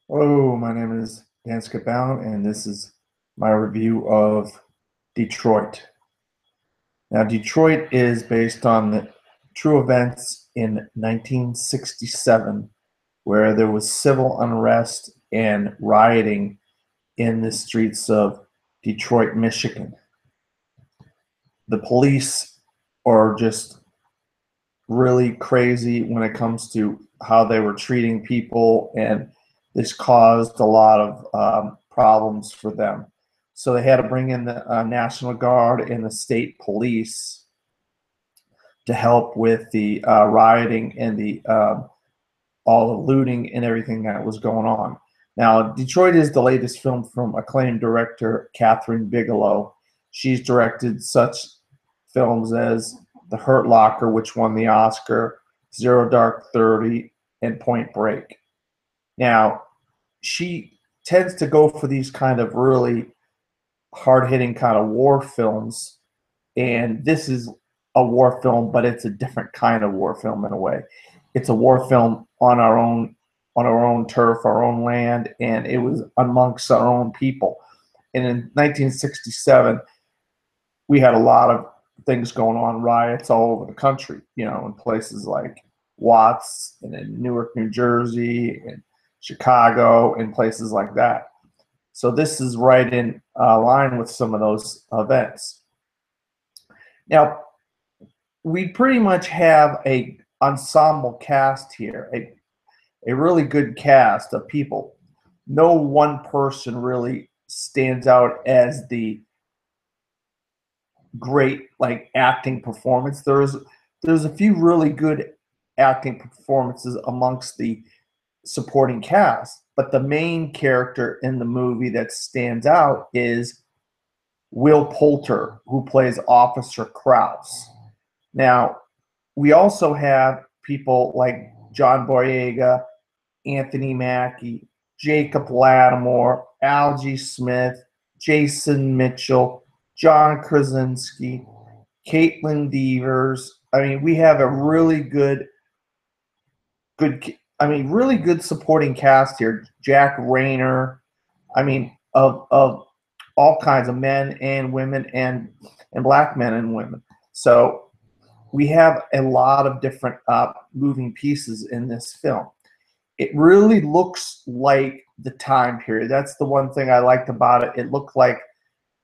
Hello, my name is Dan Bound, and this is my review of Detroit. Now, Detroit is based on the true events in 1967, where there was civil unrest and rioting in the streets of Detroit, Michigan. The police are just really crazy when it comes to how they were treating people, and this caused a lot of problems for them. So they had to bring in the National Guard and the state police to help with the rioting and the all the looting and everything that was going on. Now, Detroit is the latest film from acclaimed director Kathryn Bigelow. She's directed such films as The Hurt Locker, which won the Oscar, Zero Dark 30, and Point Break. Now, she tends to go for these kind of really hard-hitting kind of war films, and this is a war film, but it's a different kind of war film in a way. It's a war film on our own turf, our own land, and it was amongst our own people. And in 1967, we had a lot of things going on, riots all over the country, in places like Watts and in Newark, New Jersey, and Chicago, and places like that. So this is right in line with some of those events. Now, we pretty much have a ensemble cast here, a really good cast of people. No one person really stands out as the great like acting performance. There's a few really good acting performances amongst the supporting cast, but the main character in the movie that stands out is Will Poulter, who plays Officer Krause. Now, we also have people like John Boyega, Anthony Mackie, Jacob Lattimore, Algie Smith, Jason Mitchell, John Krasinski, Caitlin Devers. I mean, we have a really really good supporting cast here. Jack Rayner. I mean, of all kinds of men and women and black men and women. So we have a lot of different moving pieces in this film. It really looks like the time period. That's the one thing I liked about it. It looked like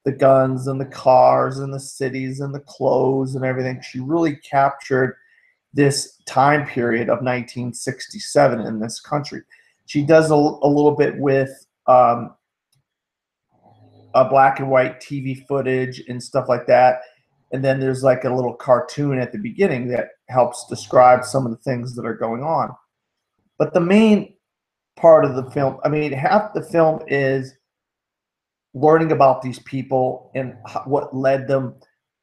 the guns and the cars and the cities and the clothes and everything. She really captured this time period of 1967 in this country. She does a little bit with a black and white TV footage and stuff like that. And then there's like a little cartoon at the beginning that helps describe some of the things that are going on. But the main part of the film, I mean, half the film is learning about these people and what led them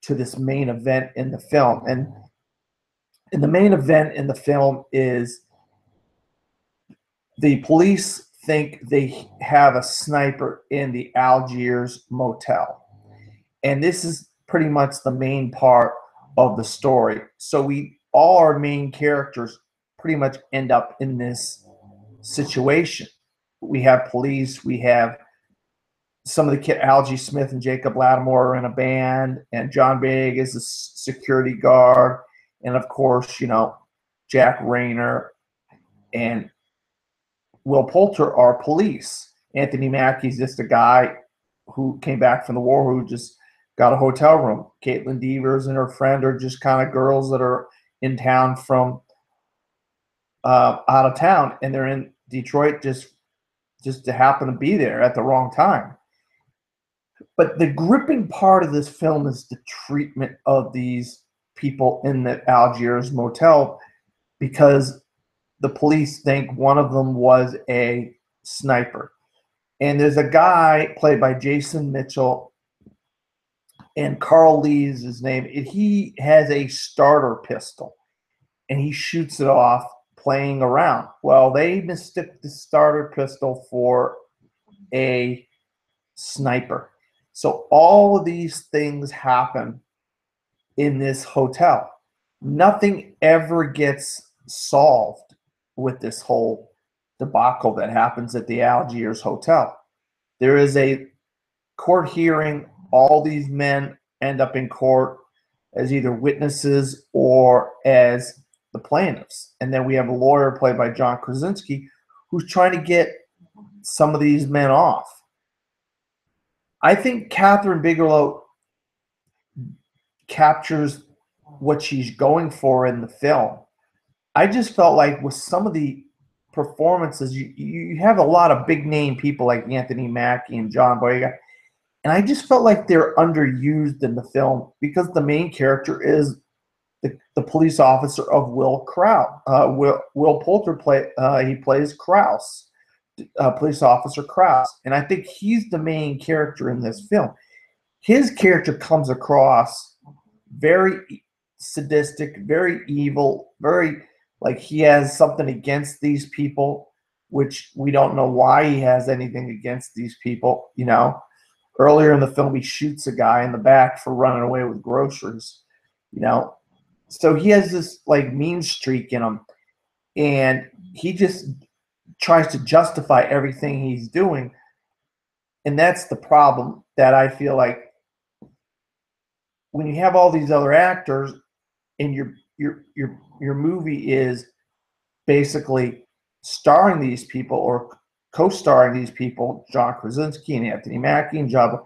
to this main event in the film. And the main event in the film is the police think they have a sniper in the Algiers motel. And this is pretty much the main part of the story. So all our main characters pretty much end up in this situation. We have police, we have some of the kid, Algie Smith and Jacob Lattimore are in a band, and John Big is a security guard, and of course, Jack Rayner and Will Poulter are police. Anthony Mackie's just a guy who came back from the war who just got a hotel room. Caitlin Devers and her friend are just kind of girls that are in town from out of town, and they're in Detroit just to happen to be there at the wrong time. But the gripping part of this film is the treatment of these people in the Algiers motel, because the police think one of them was a sniper. And there's a guy played by Jason Mitchell, and Carl Lee is his name. And he has a starter pistol, and he shoots it off playing around. Well, they mistook the starter pistol for a sniper. So all of these things happen in this hotel. Nothing ever gets solved with this whole debacle that happens at the Algiers Hotel. There is a court hearing. All these men end up in court as either witnesses or as the plaintiffs. And then we have a lawyer played by John Krasinski who's trying to get some of these men off. I think Kathryn Bigelow captures what she's going for in the film. I just felt like with some of the performances, you have a lot of big name people like Anthony Mackie and John Boyega, and I just felt like they're underused in the film because the main character is the police officer of Will Kraus. Will Poulter he plays Kraus, police officer Kraus, and I think he's the main character in this film. His character comes across very sadistic, very evil, very like he has something against these people, which we don't know why he has anything against these people. You know, earlier in the film, he shoots a guy in the back for running away with groceries. You know, so he has this like mean streak in him, and he just tries to justify everything he's doing, and that's the problem that I feel like when you have all these other actors and your movie is basically starring these people or co-starring these people, John Krasinski and Anthony Mackie and John,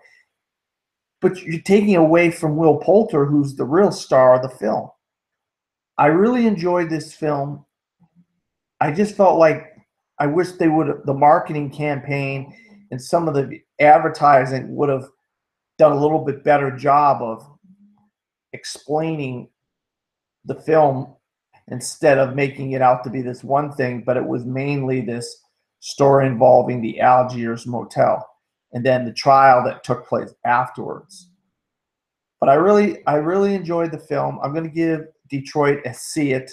but you're taking away from Will Poulter, who's the real star of the film. I really enjoyed this film. I just felt like I wish they would the marketing campaign and some of the advertising would have done a little bit better job of explaining the film instead of making it out to be this one thing, but it was mainly this story involving the Algiers motel and then the trial that took place afterwards. But I really enjoyed the film. I'm going to give Detroit a see it.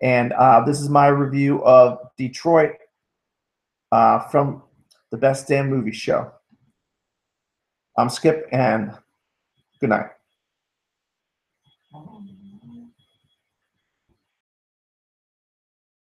And this is my review of Detroit from the Best Damn Movie Show. I'm Skip, and good night.